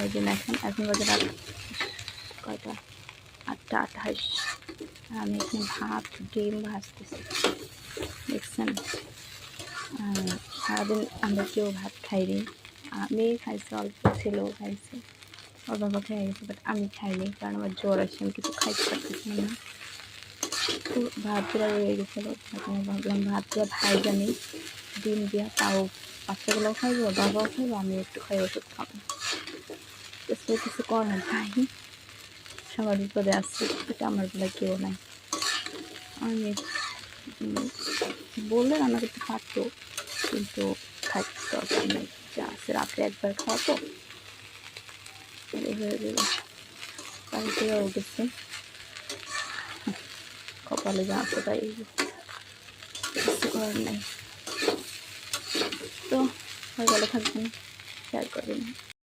ওই জন্য এখন বাজে রাত কয়টা 8:28। আমি এখানে ভাত ডিম ভাজতেছি, দেখছেন। সারাদিন আমরা কেউ ভাত খাইনি, আমি খাইছি, অল্প ছিল খাইছি, ওর বাবা খেয়ে গেছে, বাট আমি খাইনি কারণ আমার জ্বর আছে, আমি কিছু খাইতে পারতেছিলাম না। তো ভাতগুলো রয়ে গেছিলো, তখন ভাবলাম ভাতগুলো ভাই জানি ডিম দিয়া, তাও বাচ্চাগুলোও খাইবো, বাবাও খাইবো, আমি একটু খাই, ওষুধ খাবো। তো সে কিছু করার নাই, সবার বিপদে আসছে, এটা আমার বলে কেউ নাই। আমি বললে রান্না করতে পারতো, কিন্তু খাইতে দরকার নেই, যা আছে রাত্রে একবার খাওয়া তো হয়ে গেল। বাড়ি থেকে উঠেছে, কপালে যা আছে তাই, কিছু করার নেই। তো ভালো থাকবেন, শেয়ার করবেন।